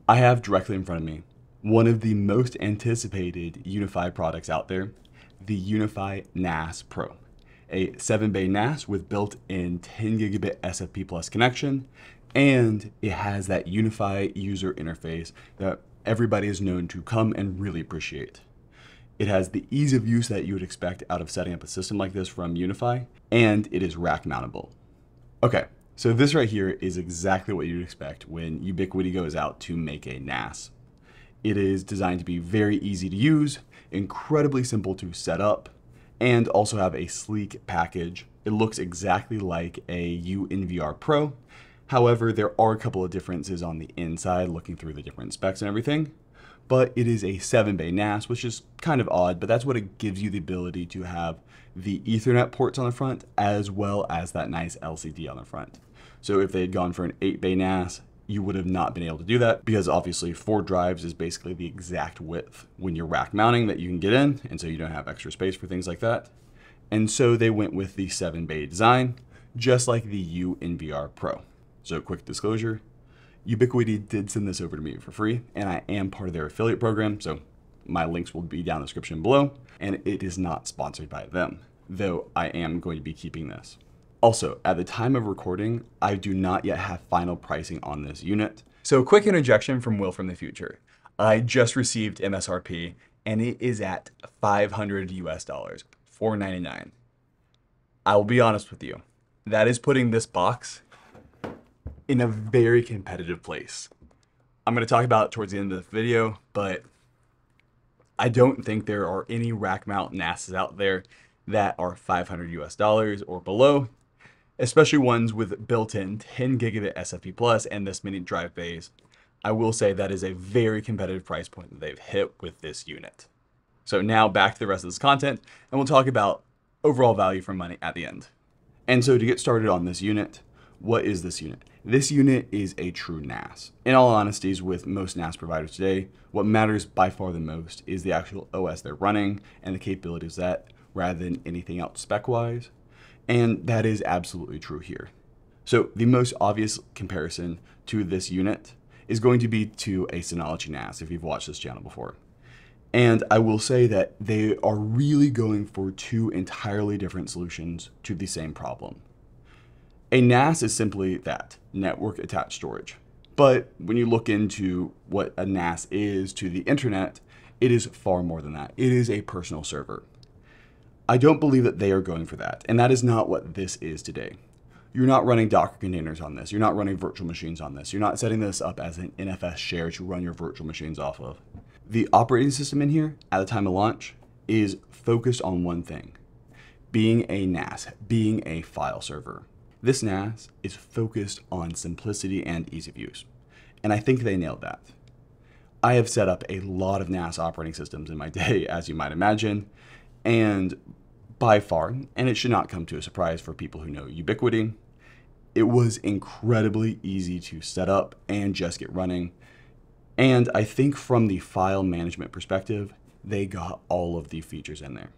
I have directly in front of me one of the most anticipated Unifi products out there, the Unifi NAS Pro, a 7-bay NAS with built-in 10 gigabit SFP plus connection, and it has that Unifi user interface that everybody is known to come and really appreciate. It has the ease of use that you would expect out of setting up a system like this from Unifi, and it is rack mountable. Okay, so this right here is exactly what you'd expect when Ubiquiti goes out to make a NAS. It is designed to be very easy to use, incredibly simple to set up, and also have a sleek package. It looks exactly like a UNVR Pro. However, there are a couple of differences on the inside looking through the different specs and everything. But it is a 7-bay NAS, which is kind of odd, but that's what it gives you the ability to have the Ethernet ports on the front, as well as that nice LCD on the front. So if they had gone for an 8-bay NAS, you would have not been able to do that because obviously 4 drives is basically the exact width when you're rack mounting that you can get in, and so you don't have extra space for things like that. And so they went with the 7-bay design, just like the UNVR Pro. So quick disclosure, Ubiquiti did send this over to me for free, and I am part of their affiliate program, so my links will be down in the description below, and it is not sponsored by them, though I am going to be keeping this. Also, at the time of recording, I do not yet have final pricing on this unit. So a quick interjection from Will from the future. I just received MSRP, and it is at $500 US, $499. I will be honest with you, that is putting this box in a very competitive place. I'm going to talk about it towards the end of the video, but I don't think there are any rack mount NASs out there that are $500 US or below, especially ones with built-in 10 gigabit SFP plus and this many drive bays. I will say that is a very competitive price point that they've hit with this unit. So now back to the rest of this content, and we'll talk about overall value for money at the end. And so to get started on this unit, what is this unit? This unit is a true NAS. In all honesty, with most NAS providers today, what matters by far the most is the actual OS they're running and the capabilities of that rather than anything else spec-wise. And that is absolutely true here. So the most obvious comparison to this unit is going to be to a Synology NAS if you've watched this channel before. And I will say that they are really going for 2 entirely different solutions to the same problem. A NAS is simply that, network attached storage. But when you look into what a NAS is to the internet, it is far more than that. It is a personal server. I don't believe that they are going for that, and that is not what this is today. You're not running Docker containers on this. You're not running virtual machines on this. You're not setting this up as an NFS share to run your virtual machines off of. The operating system in here, at the time of launch, is focused on one thing, being a NAS, being a file server. This NAS is focused on simplicity and ease of use, and I think they nailed that. I have set up a lot of NAS operating systems in my day, as you might imagine, and by far, and it should not come to a surprise for people who know Ubiquiti, it was incredibly easy to set up and just get running. And I think from the file management perspective, they got all of the features in there.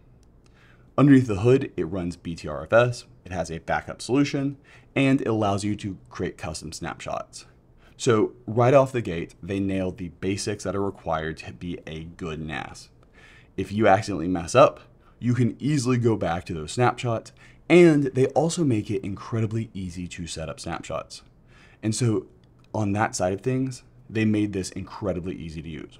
Underneath the hood, it runs BTRFS, it has a backup solution, and it allows you to create custom snapshots. So right off the gate, they nailed the basics that are required to be a good NAS. If you accidentally mess up, you can easily go back to those snapshots, and they also make it incredibly easy to set up snapshots. And so on that side of things, they made this incredibly easy to use.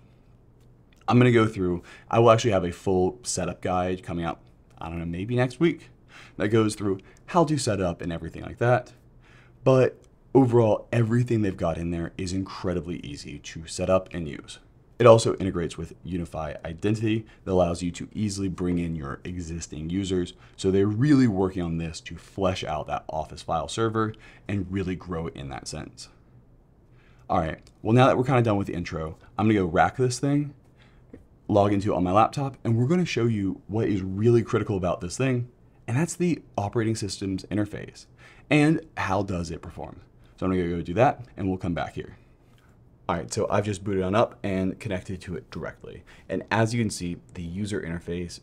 I'm going to go through, I will actually have a full setup guide coming out, I don't know, maybe next week, that goes through how to set up and everything like that. But overall, everything they've got in there is incredibly easy to set up and use. It also integrates with Unifi Identity that allows you to easily bring in your existing users. So they're really working on this to flesh out that Office file server and really grow it in that sense. All right, well, now that we're kind of done with the intro, I'm gonna go rack this thing, log into it on my laptop, and we're gonna show you what is really critical about this thing, and that's the operating system's interface and how does it perform. So I'm gonna go do that and we'll come back here. All right, so I've just booted on up and connected to it directly. And as you can see, the user interface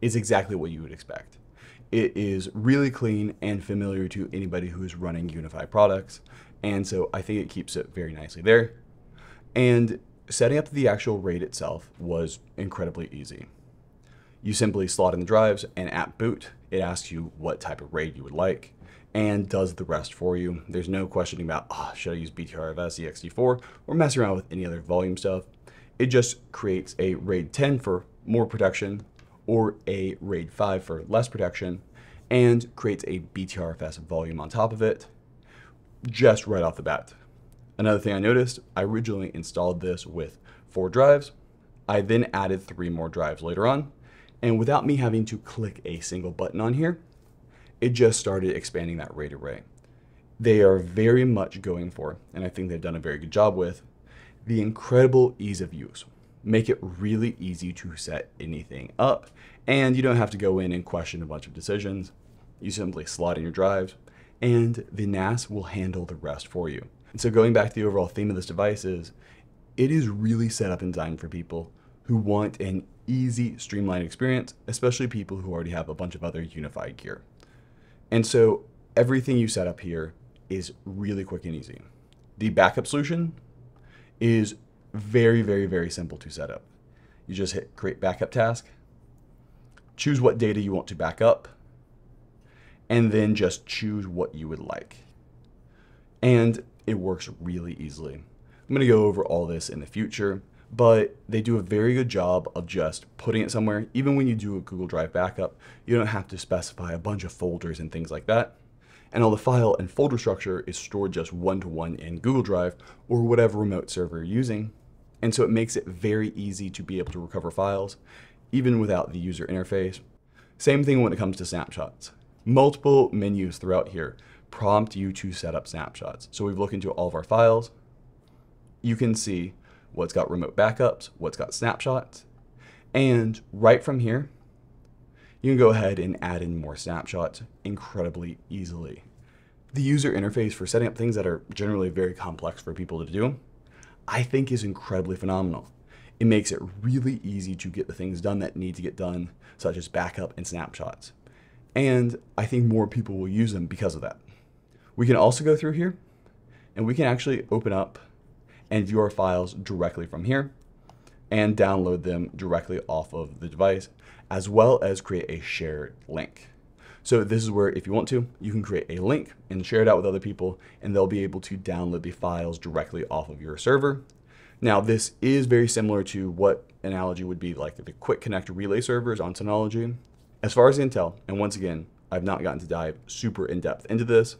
is exactly what you would expect. It is really clean and familiar to anybody who is running Unifi products. And so I think it keeps it very nicely there. And setting up the actual RAID itself was incredibly easy. You simply slot in the drives, and at boot, it asks you what type of RAID you would like and does the rest for you. There's no questioning about, should I use BTRFS, ext4, or mess around with any other volume stuff. It just creates a RAID 10 for more protection or a RAID 5 for less protection and creates a BTRFS volume on top of it just right off the bat. Another thing I noticed, I originally installed this with 4 drives. I then added 3 more drives later on, and without me having to click a single button on here, it just started expanding that RAID array. They are very much going for, and I think they've done a very good job with, the incredible ease of use. Make it really easy to set anything up, and you don't have to go in and question a bunch of decisions. You simply slot in your drives, and the NAS will handle the rest for you. And so going back to the overall theme of this device is, it is really set up and designed for people who want an easy, streamlined experience, especially people who already have a bunch of other Unifi gear. And so everything you set up here is really quick and easy. The backup solution is very, very, very simple to set up. You just hit create backup task, choose what data you want to back up, and then just choose what you would like. And it works really easily. I'm going to go over all this in the future, but they do a very good job of just putting it somewhere. Even when you do a Google Drive backup, you don't have to specify a bunch of folders and things like that. And all the file and folder structure is stored just one-to-one in Google Drive or whatever remote server you're using. And so it makes it very easy to be able to recover files, even without the user interface. Same thing when it comes to snapshots. Multiple menus throughout here prompt you to set up snapshots. So we've looked into all of our files. You can see what's got remote backups, what's got snapshots, and right from here, you can go ahead and add in more snapshots incredibly easily. The user interface for setting up things that are generally very complex for people to do, I think is incredibly phenomenal. It makes it really easy to get the things done that need to get done, such as backup and snapshots. And I think more people will use them because of that. We can also go through here and we can actually open up and view our files directly from here and download them directly off of the device, as well as create a shared link. So this is where, if you want to, you can create a link and share it out with other people, and they'll be able to download the files directly off of your server. Now, this is very similar to what analogy would be like the quick connect relay servers on Synology. As far as I can tell, and once again, I've not gotten to dive super in depth into this,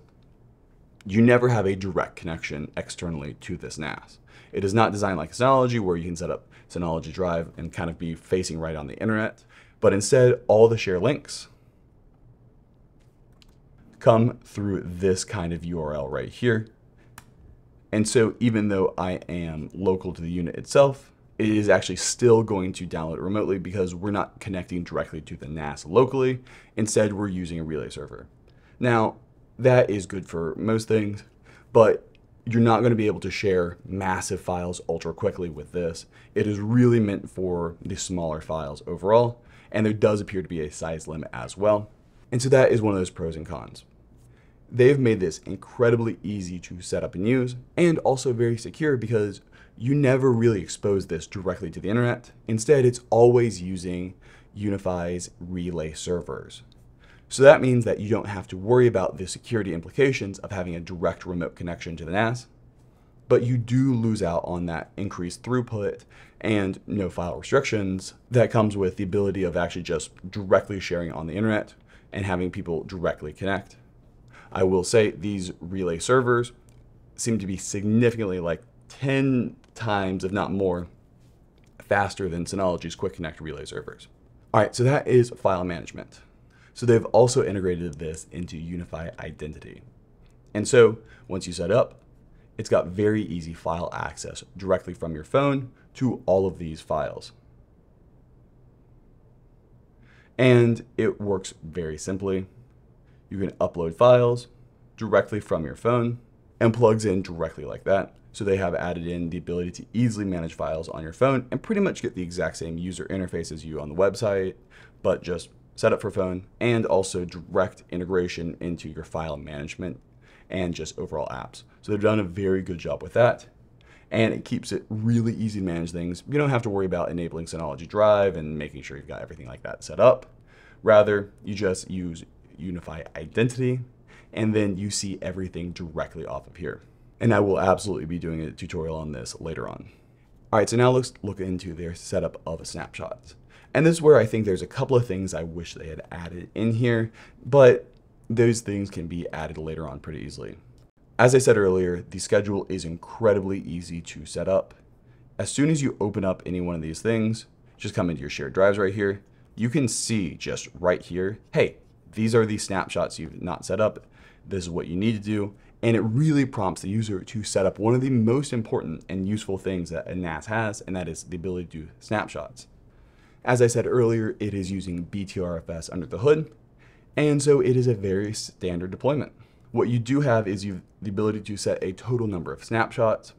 you never have a direct connection externally to this NAS. It is not designed like Synology, where you can set up Synology Drive and kind of be facing right on the internet, but instead all the share links come through this kind of URL right here. And so even though I am local to the unit itself, it is actually still going to download it remotely because we're not connecting directly to the NAS locally. Instead, we're using a relay server. Now, that is good for most things, but you're not going to be able to share massive files ultra quickly with this. It is really meant for the smaller files overall, and there does appear to be a size limit as well. And so that is one of those pros and cons. They've made this incredibly easy to set up and use, and also very secure because you never really expose this directly to the internet. Instead, it's always using Unifi's relay servers. So that means that you don't have to worry about the security implications of having a direct remote connection to the NAS, but you do lose out on that increased throughput and no file restrictions that comes with the ability of actually just directly sharing on the internet and having people directly connect. I will say these relay servers seem to be significantly, like 10 times, if not more, faster than Synology's Quick Connect relay servers. All right, so that is file management. So they've also integrated this into Unifi Identity. And so once you set up, it's got very easy file access directly from your phone to all of these files. And it works very simply. You can upload files directly from your phone and plugs in directly like that. So they have added in the ability to easily manage files on your phone and pretty much get the exact same user interface as you on the website, but just set up for phone, and also direct integration into your file management and just overall apps. So they've done a very good job with that. and it keeps it really easy to manage things. You don't have to worry about enabling Synology Drive and making sure you've got everything like that set up. Rather, you just use Unifi Identity, and then you see everything directly off of here. And I will absolutely be doing a tutorial on this later on. All right, so now let's look into their setup of Snapshots. And this is where I think there's a couple of things I wish they had added in here, but those things can be added later on pretty easily. As I said earlier, the schedule is incredibly easy to set up. As soon as you open up any one of these things, just come into your shared drives right here, you can see just right here, hey, these are the snapshots you've not set up. This is what you need to do. And it really prompts the user to set up one of the most important and useful things that a NAS has, and that is the ability to do snapshots. As I said earlier, it is using BTRFS under the hood, and so it is a very standard deployment. What you do have is the ability to set a total number of snapshots.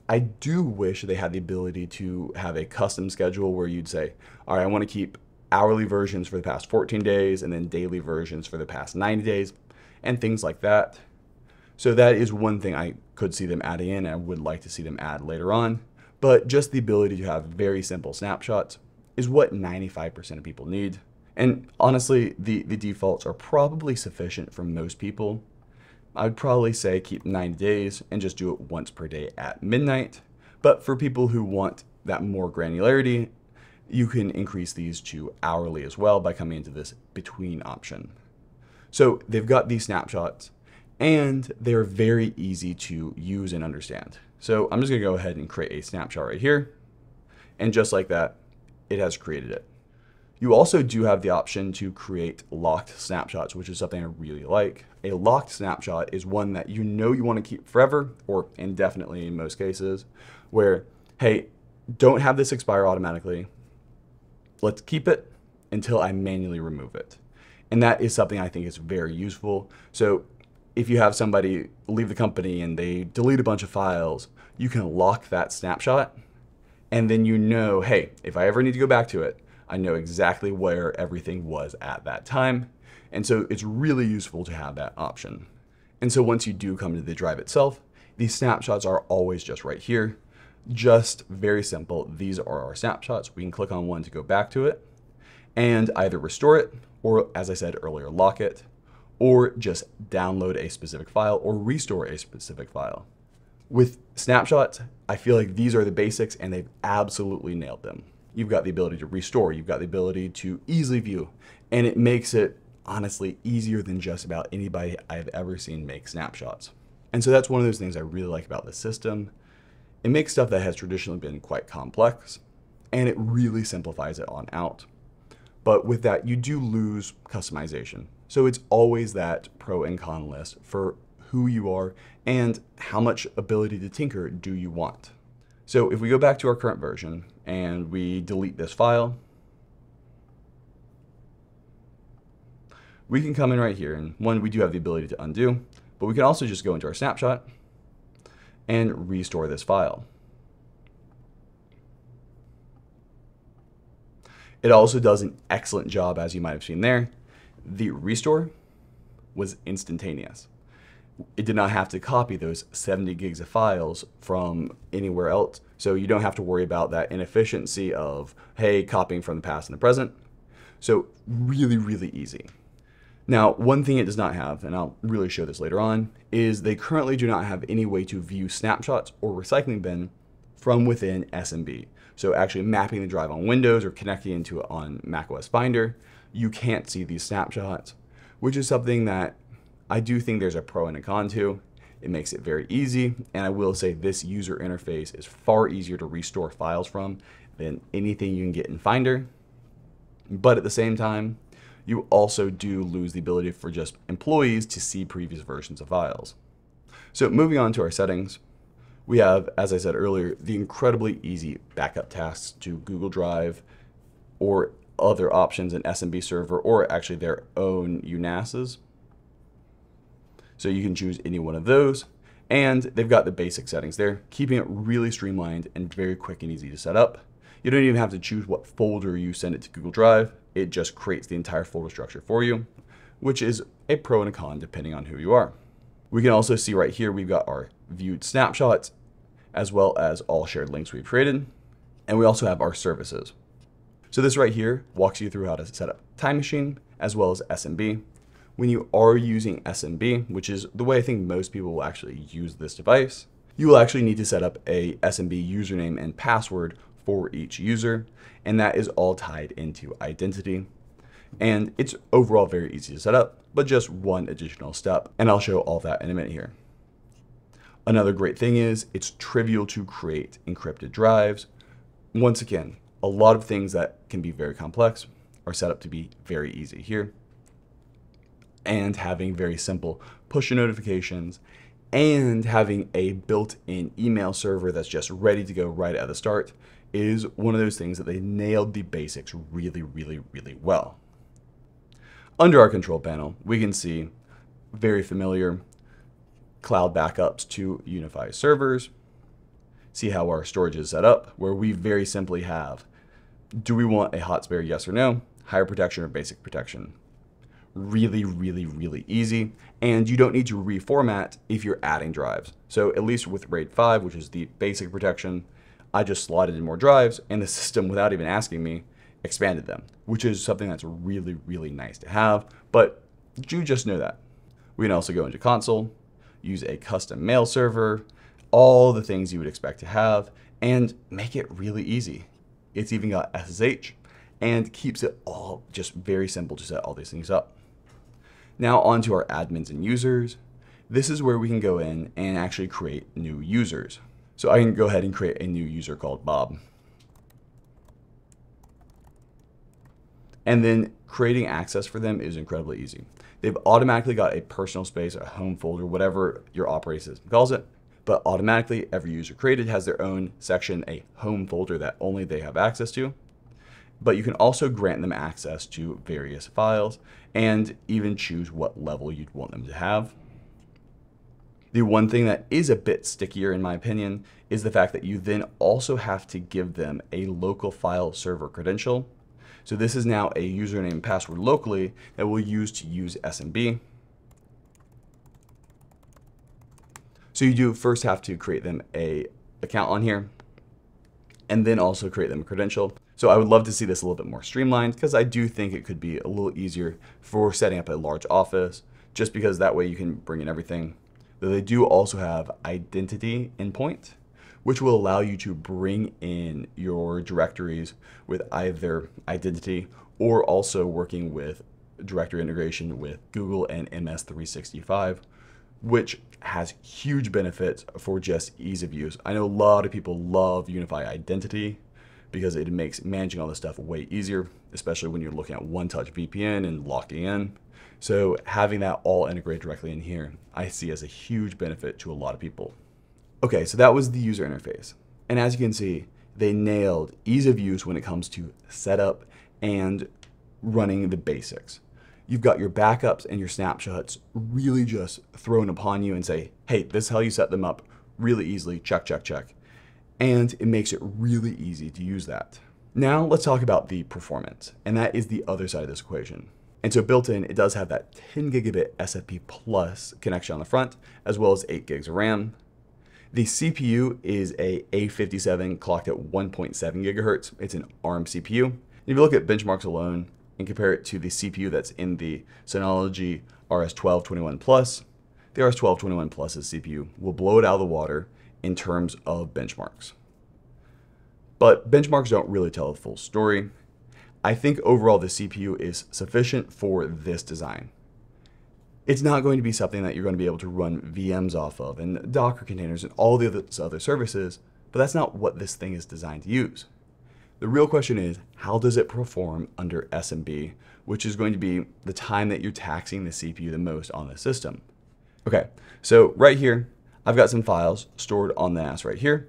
I do wish they had the ability to have a custom schedule where you'd say, all right, I want to keep hourly versions for the past 14 days and then daily versions for the past 90 days and things like that. So that is one thing I could see them adding in and I would like to see them add later on. But just the ability to have very simple snapshots is what 95% of people need. And honestly, the defaults are probably sufficient for most people. I'd probably say keep 90 days and just do it once per day at midnight. But for people who want that more granularity, you can increase these to hourly as well by coming into this between option. So they've got these snapshots and they're very easy to use and understand. So I'm just gonna go ahead and create a snapshot right here. And just like that, it has created it. You also do have the option to create locked snapshots, which is something I really like. A locked snapshot is one that you know you want to keep forever or indefinitely in most cases, where, hey, don't have this expire automatically. Let's keep it until I manually remove it. And that is something I think is very useful. So if you have somebody leave the company and they delete a bunch of files, you can lock that snapshot. And then you know, hey, if I ever need to go back to it, I know exactly where everything was at that time. And so it's really useful to have that option. And so once you do come to the drive itself, these snapshots are always just right here. Just very simple. These are our snapshots. We can click on one to go back to it and either restore it or, as I said earlier, lock it, or just download a specific file or restore a specific file. With snapshots, I feel like these are the basics and they've absolutely nailed them. You've got the ability to restore, you've got the ability to easily view, and it makes it honestly easier than just about anybody I've ever seen make snapshots. And so that's one of those things I really like about the system. It makes stuff that has traditionally been quite complex, and it really simplifies it on out. But with that, you do lose customization. So it's always that pro and con list for who you are and how much ability to tinker do you want. So if we go back to our current version and we delete this file, we can come in right here, and one, we do have the ability to undo, but we can also just go into our snapshot and restore this file. It also does an excellent job, as you might have seen there. The restore was instantaneous. It did not have to copy those 70 gigs of files from anywhere else. So you don't have to worry about that inefficiency of, hey, copying from the past and the present. So really, really easy. Now, one thing it does not have, and I'll really show this later on, is they currently do not have any way to view snapshots or recycling bin from within SMB. So actually mapping the drive on Windows or connecting into it on macOS Finder, you can't see these snapshots, which is something that I do think there's a pro and a con to. It makes it very easy, and I will say this user interface is far easier to restore files from than anything you can get in Finder. But at the same time, you also do lose the ability for just employees to see previous versions of files. So moving on to our settings, we have, as I said earlier, the incredibly easy backup tasks to Google Drive or other options in SMB server or actually their own UNASs. So you can choose any one of those, and they've got the basic settings there, keeping it really streamlined and very quick and easy to set up. You don't even have to choose what folder you send it to Google Drive. It just creates the entire folder structure for you, which is a pro and a con depending on who you are. We can also see right here, we've got our viewed snapshots, as well as all shared links we've created. And we also have our services. So this right here walks you through how to set up Time Machine as well as SMB. When you are using SMB, which is the way I think most people will actually use this device, you will actually need to set up a SMB username and password for each user, and that is all tied into identity. And it's overall very easy to set up, but just one additional step, and I'll show all that in a minute here. Another great thing is it's trivial to create encrypted drives. Once again, a lot of things that can be very complex are set up to be very easy here. And having very simple push notifications and having a built-in email server that's just ready to go right at the start is one of those things that they nailed the basics really, really, really well. Under our control panel, we can see very familiar cloud backups to Unifi servers. See how our storage is set up, where we very simply have, do we want a hot spare, yes or no, higher protection or basic protection? Really, really, really easy. And you don't need to reformat if you're adding drives. So at least with RAID 5, which is the basic protection, I just slotted in more drives and the system, without even asking me, expanded them, which is something that's really, really nice to have. But you just know that. We can also go into console, use a custom mail server, all the things you would expect to have, and make it really easy. It's even got SSH and keeps it all just very simple to set all these things up. Now on to our admins and users. This is where we can go in and actually create new users. So I can go ahead and create a new user called Bob. And then creating access for them is incredibly easy. They've automatically got a personal space, a home folder, whatever your operating system calls it. But automatically every user created has their own section, a home folder that only they have access to. But you can also grant them access to various files and even choose what level you'd want them to have. The one thing that is a bit stickier in my opinion is the fact that you then also have to give them a local file server credential. So this is now a username and password locally that we'll use to use SMB. So you do first have to create them a account on here and then also create them a credential. So I would love to see this a little bit more streamlined because I do think it could be a little easier for setting up a large office, just because that way you can bring in everything. Though they do also have identity endpoint, which will allow you to bring in your directories with either identity or also working with directory integration with Google and MS365, which has huge benefits for just ease of use. I know a lot of people love Unifi Identity because it makes managing all this stuff way easier, especially when you're looking at one-touch VPN and locking in. So having that all integrated directly in here, I see as a huge benefit to a lot of people. Okay, so that was the user interface. And as you can see, they nailed ease of use when it comes to setup and running the basics. You've got your backups and your snapshots really just thrown upon you and say, hey, this is how you set them up really easily, check, check, check. And it makes it really easy to use that. Now let's talk about the performance, and that is the other side of this equation. And so built in, it does have that 10 gigabit SFP plus connection on the front, as well as 8 gigs of RAM. The CPU is a A57 clocked at 1.7 gigahertz. It's an ARM CPU. If you look at benchmarks alone and compare it to the CPU that's in the Synology RS1221 Plus, the RS1221 Plus's CPU will blow it out of the water in terms of benchmarks. But benchmarks don't really tell the full story. I think overall the CPU is sufficient for this design. It's not going to be something that you're going to be able to run VMs off of and Docker containers and all the other services, but that's not what this thing is designed to use. The real question is, how does it perform under SMB, which is going to be the time that you're taxing the CPU the most on the system. Okay, so right here, I've got some files stored on the NAS right here,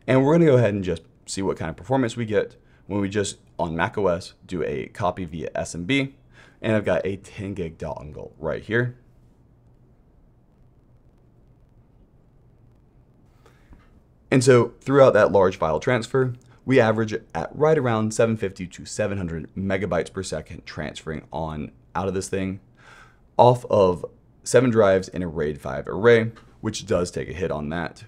and we're gonna go ahead and just see what kind of performance we get when we just, on macOS, do a copy via SMB, and I've got a 10 gig dongle right here. And so throughout that large file transfer, we average at right around 750 to 700 megabytes per second transferring on out of this thing off of 7 drives in a RAID 5 array, which does take a hit on that.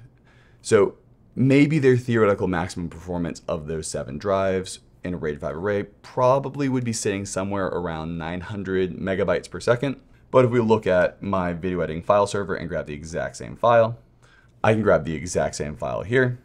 So maybe their theoretical maximum performance of those 7 drives in a RAID 5 array probably would be sitting somewhere around 900 megabytes per second. But if we look at my video editing file server and grab the exact same file, I can grab the exact same file here.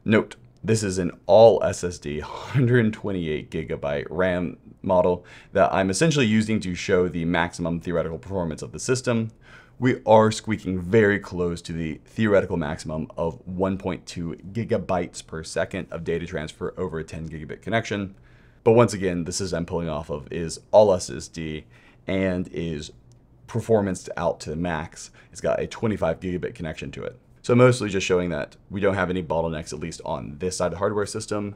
Note, this is an all SSD 128 gigabyte RAM model that I'm essentially using to show the maximum theoretical performance of the system. We are squeaking very close to the theoretical maximum of 1.2 gigabytes per second of data transfer over a 10 gigabit connection. But once again, the system I'm pulling off of is all SSD and is performance out to the max. It's got a 25 gigabit connection to it. So mostly just showing that we don't have any bottlenecks, at least on this side of the hardware system.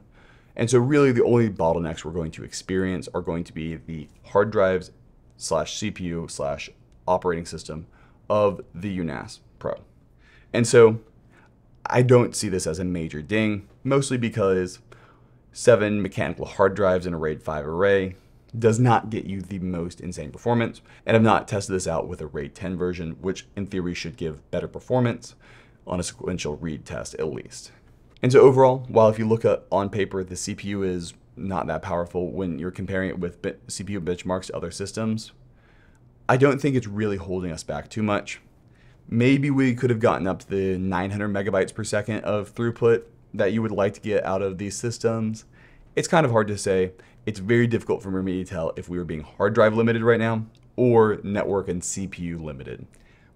And so really the only bottlenecks we're going to experience are going to be the hard drives / CPU / operating system of the UNAS Pro. And so I don't see this as a major ding, mostly because 7 mechanical hard drives in a RAID 5 array does not get you the most insane performance. And I've not tested this out with a RAID 10 version, which in theory should give better performance on a sequential read test at least. And so overall, while if you look at on paper, the CPU is not that powerful when you're comparing it with CPU benchmarks to other systems, I don't think it's really holding us back too much. Maybe we could have gotten up to the 900 megabytes per second of throughput that you would like to get out of these systems. It's kind of hard to say. It's very difficult for me to tell if we were being hard drive limited right now or network and CPU limited,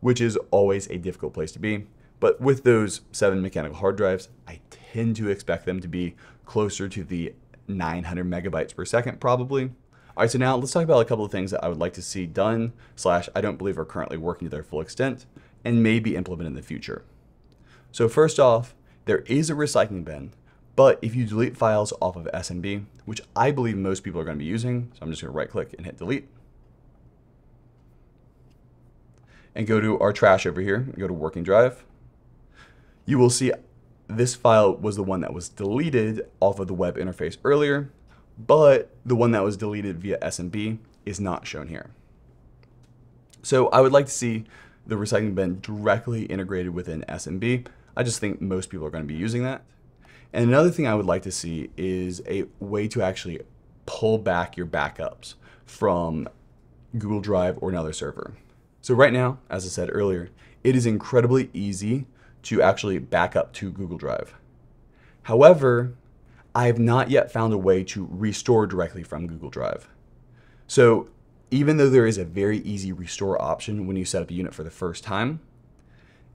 which is always a difficult place to be. But with those 7 mechanical hard drives, I tend to expect them to be closer to the 900 megabytes per second probably. All right, so now let's talk about a couple of things that I would like to see done / I don't believe are currently working to their full extent and may be implemented in the future. So first off, there is a recycling bin, but if you delete files off of SMB, which I believe most people are going to be using, so I'm just going to right click and hit delete, and go to our trash over here, go to working drive, you will see this file was the one that was deleted off of the web interface earlier, but the one that was deleted via SMB is not shown here. So I would like to see the recycling bin directly integrated within SMB. I just think most people are going to be using that. And another thing I would like to see is a way to actually pull back your backups from Google Drive or another server. So right now, as I said earlier, it is incredibly easy to actually back up to Google Drive. However, I have not yet found a way to restore directly from Google Drive. So even though there is a very easy restore option when you set up a unit for the first time,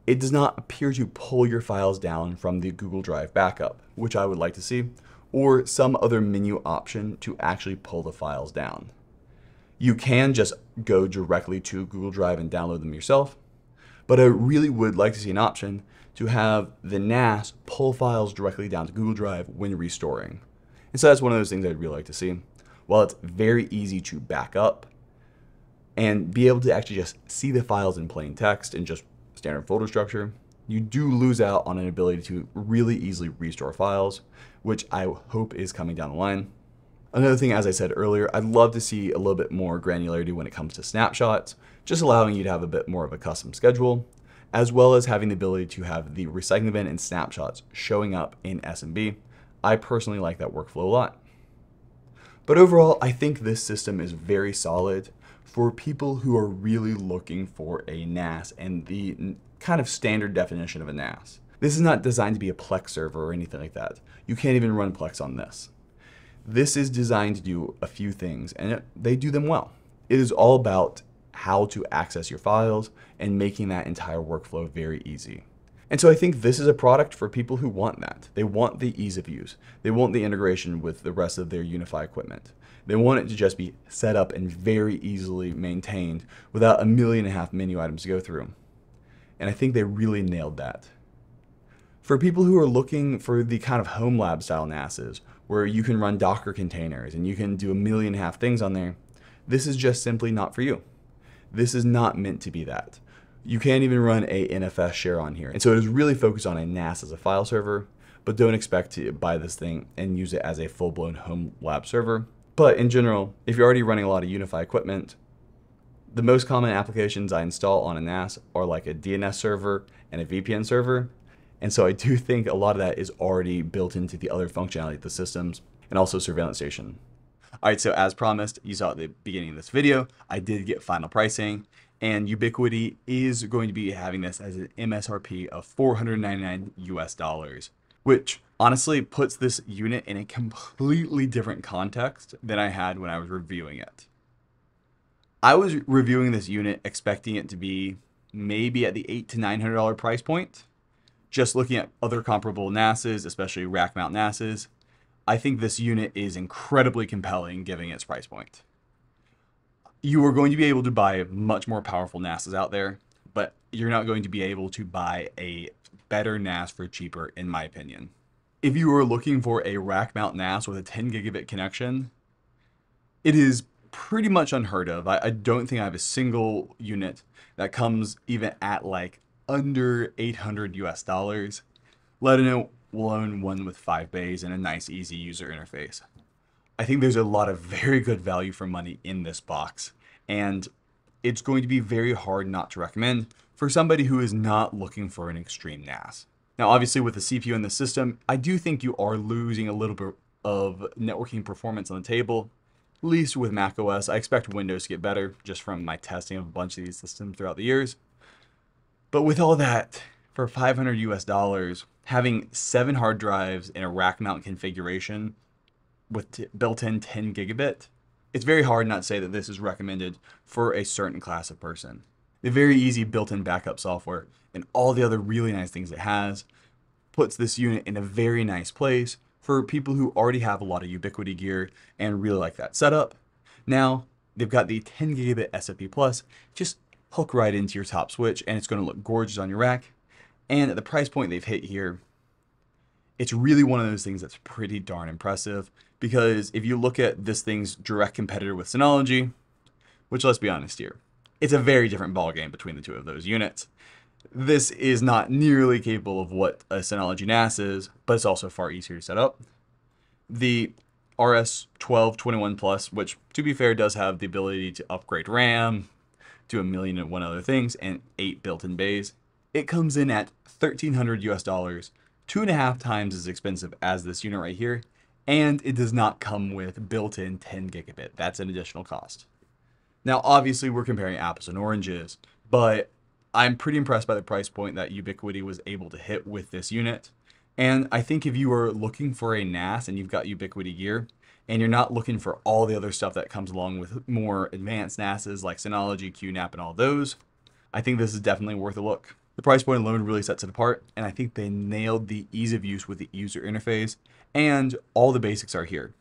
it does not appear to pull your files down from the Google Drive backup, which I would like to see, or some other menu option to actually pull the files down. You can just go directly to Google Drive and download them yourself, but I really would like to see an option to have the NAS pull files directly down to Google Drive when restoring. And so that's one of those things I'd really like to see. While it's very easy to back up and be able to actually just see the files in plain text and just standard folder structure, you do lose out on an ability to really easily restore files, which I hope is coming down the line. Another thing, as I said earlier, I'd love to see a little bit more granularity when it comes to snapshots, just allowing you to have a bit more of a custom schedule, as well as having the ability to have the recycling bin and snapshots showing up in SMB. I personally like that workflow a lot. But overall, I think this system is very solid for people who are really looking for a NAS and the kind of standard definition of a NAS. This is not designed to be a Plex server or anything like that. You can't even run Plex on this. This is designed to do a few things, and they do them well. It is all about how to access your files and making that entire workflow very easy. And so I think this is a product for people who want that. They want the ease of use. They want the integration with the rest of their Unifi equipment. They want it to just be set up and very easily maintained without 1.5 million menu items to go through. And I think they really nailed that. For people who are looking for the kind of home lab style NASs, where you can run Docker containers and you can do 1.5 million things on there, this is just simply not for you. This is not meant to be that. You can't even run a NFS share on here. And so it is really focused on a NAS as a file server, but don't expect to buy this thing and use it as a full-blown home lab server. But in general, if you're already running a lot of Unifi equipment, the most common applications I install on a NAS are like a DNS server and a VPN server. And so I do think a lot of that is already built into the other functionality of the systems and also surveillance station. All right, so as promised, you saw at the beginning of this video, I did get final pricing, and Ubiquiti is going to be having this as an MSRP of $499 US, which honestly puts this unit in a completely different context than I had when I was reviewing it. I was reviewing this unit expecting it to be maybe at the $800 to $900 price point. Just looking at other comparable NASs, especially rack mount NASs, I think this unit is incredibly compelling given its price point. You are going to be able to buy much more powerful NASs out there, but you're not going to be able to buy a better NAS for cheaper, in my opinion. If you are looking for a rack mount NAS with a 10 gigabit connection, it is pretty much unheard of. I don't think I have a single unit that comes even at like under $800 US, let alone one with 5 bays and a nice easy user interface. I think there's a lot of very good value for money in this box, and it's going to be very hard not to recommend for somebody who is not looking for an extreme NAS. Now, obviously with the CPU in the system, I do think you are losing a little bit of networking performance on the table, at least with macOS. I expect Windows to get better just from my testing of a bunch of these systems throughout the years. But with all that, for $500 US, having 7 hard drives in a rack mount configuration with built-in 10 gigabit, it's very hard not to say that this is recommended for a certain class of person. The very easy built-in backup software and all the other really nice things it has puts this unit in a very nice place for people who already have a lot of Ubiquiti gear and really like that setup. Now, they've got the 10 gigabit SFP Plus, just hook right into your top switch and it's going to look gorgeous on your rack. And at the price point they've hit here, it's really one of those things that's pretty darn impressive, because if you look at this thing's direct competitor with Synology, which let's be honest here, it's a very different ballgame between the two of those units. This is not nearly capable of what a Synology NAS is, but it's also far easier to set up. The RS1221 Plus, which to be fair does have the ability to upgrade RAM, do 1,000,001 other things, and 8 built-in bays, it comes in at $1,300 US, 2.5 times as expensive as this unit right here, and it does not come with built-in 10 gigabit. That's an additional cost. Now, obviously, we're comparing apples and oranges, but I'm pretty impressed by the price point that Ubiquiti was able to hit with this unit. And I think if you are looking for a NAS and you've got Ubiquiti gear, and you're not looking for all the other stuff that comes along with more advanced NASs like Synology, QNAP, and all those, I think this is definitely worth a look. The price point alone really sets it apart, and I think they nailed the ease of use with the user interface, and all the basics are here.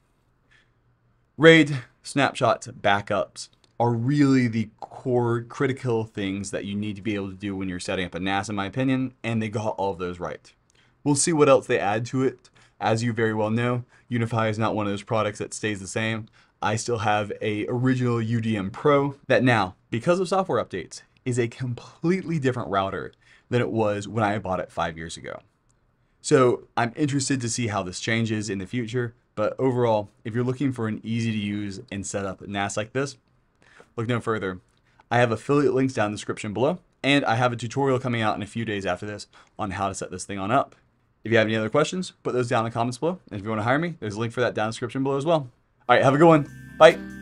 RAID, snapshots, backups are really the core critical things that you need to be able to do when you're setting up a NAS, in my opinion, and they got all of those right. We'll see what else they add to it. As you very well know, Unifi is not one of those products that stays the same. I still have a original UDM Pro that now, because of software updates, is a completely different router than it was when I bought it 5 years ago. So I'm interested to see how this changes in the future, but overall, if you're looking for an easy to use and set up NAS like this, look no further. I have affiliate links down in the description below, and I have a tutorial coming out in a few days after this on how to set this thing on up. If you have any other questions, put those down in the comments below. And if you want to hire me, there's a link for that down in the description below as well. All right, have a good one. Bye.